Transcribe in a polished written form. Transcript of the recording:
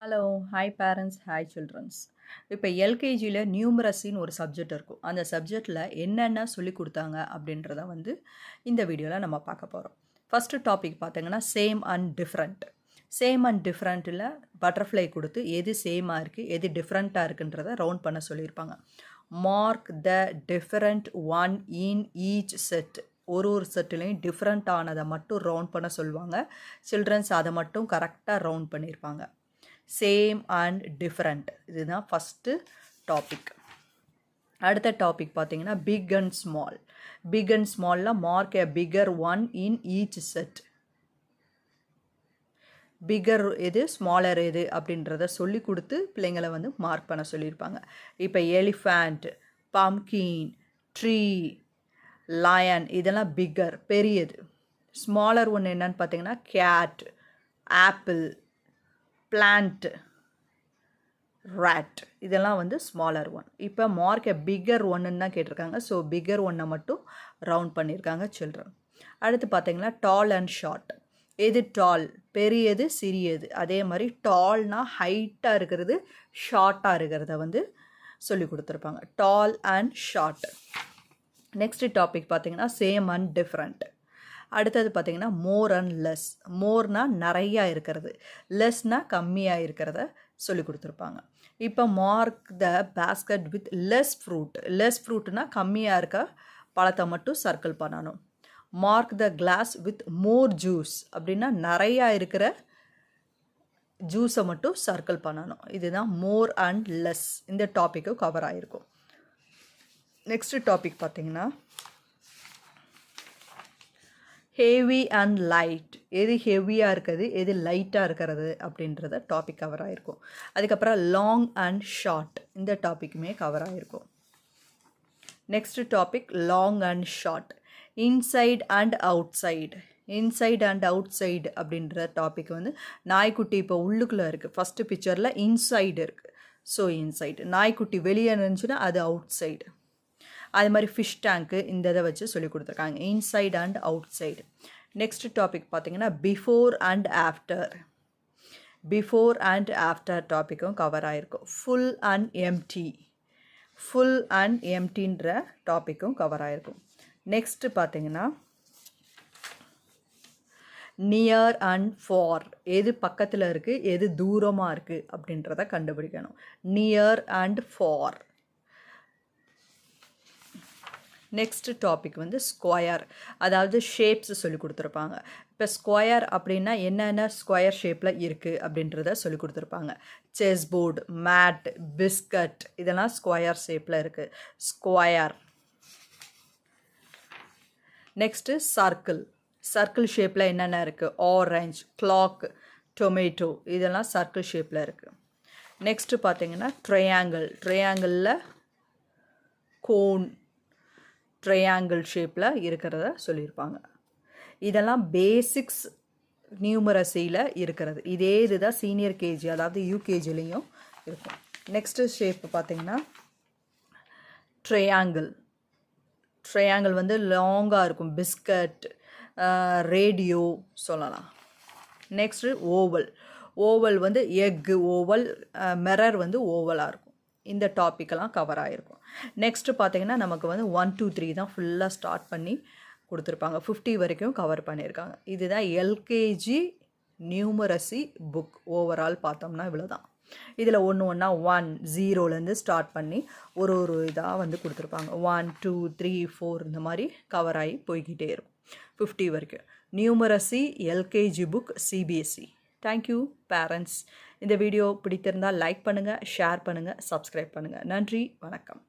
Hello hi parents hi childrens. இப்போ எல்கேஜியில் நியூமரஸின்னு ஒரு சப்ஜெக்ட் இருக்கும். அந்த சப்ஜெக்டில் என்னென்ன சொல்லி கொடுத்தாங்க அப்படின்றத இந்த வீடியோவில் நம்ம பார்க்க போகிறோம். ஃபஸ்ட்டு டாபிக் பார்த்தீங்கன்னா same and different. Same and டிஃப்ரெண்ட்டில் பட்டர்ஃப்ளை கொடுத்து எது சேமாக இருக்குது எது டிஃப்ரெண்ட்டாக இருக்குன்றதை ரவுண்ட் பண்ண சொல்லியிருப்பாங்க. Mark the different one in each set. ஒரு செட்டுலேயும் டிஃப்ரெண்ட் ஆனதை மட்டும் ரவுண்ட் பண்ண சொல்லுவாங்க. சில்ட்ரன்ஸ் அதை மட்டும் கரெக்டாக ரவுண்ட் பண்ணியிருப்பாங்க. சேம் அண்ட் டிஃப்ரெண்ட் இதுதான் ஃபஸ்ட்டு டாபிக். அடுத்த டாபிக் பார்த்தீங்கன்னா big and small. Big and ஸ்மாலில் mark a figure one in each set. Figure எது ஸ்மாலர் எது அப்படின்றத சொல்லி கொடுத்து பிள்ளைங்களை மார்க் பண்ண சொல்லியிருப்பாங்க. இப்போ எலிஃபண்ட், பம்கின், ட்ரீ, லயன் இதெல்லாம் பிக்கர் பெரியது. ஸ்மாலர் ஒன்று என்னன்னு பார்த்தீங்கன்னா கேட், ஆப்பிள், பிளான்ட், ரேட் இதெல்லாம் ஸ்மாலர் ஒன். இப்போ மார்க் எ பிக்கர் ஒன்றுன்னு தான் கேட்டிருக்காங்க. ஸோ பிக்கர் ஒன்னை மட்டும் ரவுண்ட் பண்ணியிருக்காங்க சில்ட்ரன். அடுத்து பார்த்தீங்கன்னா டால் அண்ட் ஷார்ட். எது டால் பெரியது சிறியது. அதே மாதிரி டால்னால் ஹைட்டாக இருக்கிறது, ஷார்ட்டாக இருக்கிறத சொல்லி கொடுத்துருப்பாங்க. டால் அண்ட் ஷார்ட். நெக்ஸ்ட் டாபிக் பார்த்தீங்கன்னா சேம் அண்ட் டிஃப்ரெண்ட். அடுத்தது பார்த்திங்கன்னா மோர் அண்ட் லெஸ். மோர்னால் நிறையா இருக்கிறது, லெஸ்னால் கம்மியாக இருக்கிறத சொல்லி கொடுத்துருப்பாங்க. இப்போ mark the basket with less fruit. Less ஃப்ரூட்னால் கம்மியாக இருக்க பழத்தை மட்டும் சர்க்கிள் பண்ணணும். Mark the glass with more juice அப்படின்னா நிறையா இருக்கிற ஜூஸை மட்டும் சர்க்கிள் பண்ணணும். இதுதான் மோர் அண்ட் லெஸ். இந்த டாப்பிக்கும் கவர் ஆகிருக்கும். நெக்ஸ்ட் டாபிக் பார்த்திங்கன்னா ஹெவி அண்ட் லைட். எது ஹெவியாக இருக்கிறது எது லைட்டாக இருக்கிறது அப்படின்றத டாபிக் கவர் ஆகிருக்கும். அதுக்கப்புறம் லாங் அண்ட் ஷார்ட். இந்த டாப்பிக்குமே கவர் ஆகிருக்கும். Next topic long and short. Inside and out side. Inside and out side அப்படின்ற டாபிக் நாய்க்குட்டி இப்போ உள்ளுக்குள்ளே இருக்குது. ஃபஸ்ட்டு பிக்சரில் இன்சைடு இருக்குது. So inside. நாய்க்குட்டி வெளியே இருந்துச்சுன்னா அது அவுட் சைடு. அது மாதிரி ஃபிஷ் டேங்க்கு இந்த இதை வச்சு சொல்லி கொடுத்துருக்காங்க. Inside and outside. Next topic பார்த்திங்கன்னா before and after. Before and after டாப்பிக்கும் கவர் ஆகிருக்கும். Full and empty. Full and எம்டின்ற டாப்பிக்கும் கவர் ஆகிருக்கும். நெக்ஸ்ட்டு பார்த்திங்கன்னா நியர் அண்ட் ஃபார். எது பக்கத்தில் இருக்குது எது தூரமாக இருக்குது அப்படின்றத கண்டுபிடிக்கணும். Near and far. Next topic square. அதாவது ஷேப்ஸ் சொல்லி கொடுத்துருப்பாங்க. இப்போ ஸ்கொயர் அப்படின்னா என்னென்ன ஸ்கொயர் ஷேப்பில் இருக்குது அப்படின்றத சொல்லி கொடுத்துருப்பாங்க. செஸ் போர்டு, மேட், பிஸ்கட் இதெல்லாம் ஸ்கொயர் ஷேப்பில் இருக்குது. ஸ்கொயர். Next circle. சர்க்கிள் ஷேப்பில் என்னென்ன இருக்குது? ஆரஞ்ச், கிளாக், டொமேட்டோ இதெல்லாம் சர்க்கிள் ஷேப்பில் இருக்குது. நெக்ஸ்ட்டு பார்த்தீங்கன்னா ட்ரையாங்கிள். ட்ரையாங்கிளில் கோன் ட்ரையாங்கிள் ஷேப்பில் இருக்கிறத சொல்லியிருப்பாங்க. இதெல்லாம் பேசிக்ஸ் நியூமரசியில் இருக்கிறது. இதே இதுதான் சீனியர் கேஜி அதாவது யூகேஜிலையும் இருக்கும். நெக்ஸ்ட்டு ஷேப் பார்த்திங்கன்னா ட்ரையாங்கிள். ட்ரையாங்கிள் லாங்காக இருக்கும். பிஸ்கட், ரேடியோ சொல்லலாம். Next oval. Oval egg oval, mirror ஓவலாக இருக்கும். இந்த டாப்பிக்கெல்லாம் கவர் ஆகிருக்கும். நெக்ஸ்ட்டு பார்த்திங்கன்னா நமக்கு 1 2 3 தான் ஃபுல்லாக ஸ்டார்ட் பண்ணி கொடுத்துருப்பாங்க. 50 வரைக்கும் கவர் பண்ணியிருக்காங்க. இதுதான் எல்கேஜி நியூமரசி புக். ஓவரால் பார்த்தோம்னா இவ்வளோ தான். இதில் ஒன்று ஒன்றா 1 0லேருந்து ஸ்டார்ட் பண்ணி ஒரு இதாக கொடுத்துருப்பாங்க. 1 2 3 4 இந்த மாதிரி கவர் ஆகி போய்கிட்டே இருக்கும் 50 வரைக்கும். Numeracy LKG book CBSE. Thank you parents. இந்த வீடியோ பிடித்திருந்தால் லைக் பண்ணுங்கள், ஷேர் பண்ணுங்கள், சப்ஸ்கிரைப் பண்ணுங்கள். நன்றி, வணக்கம்.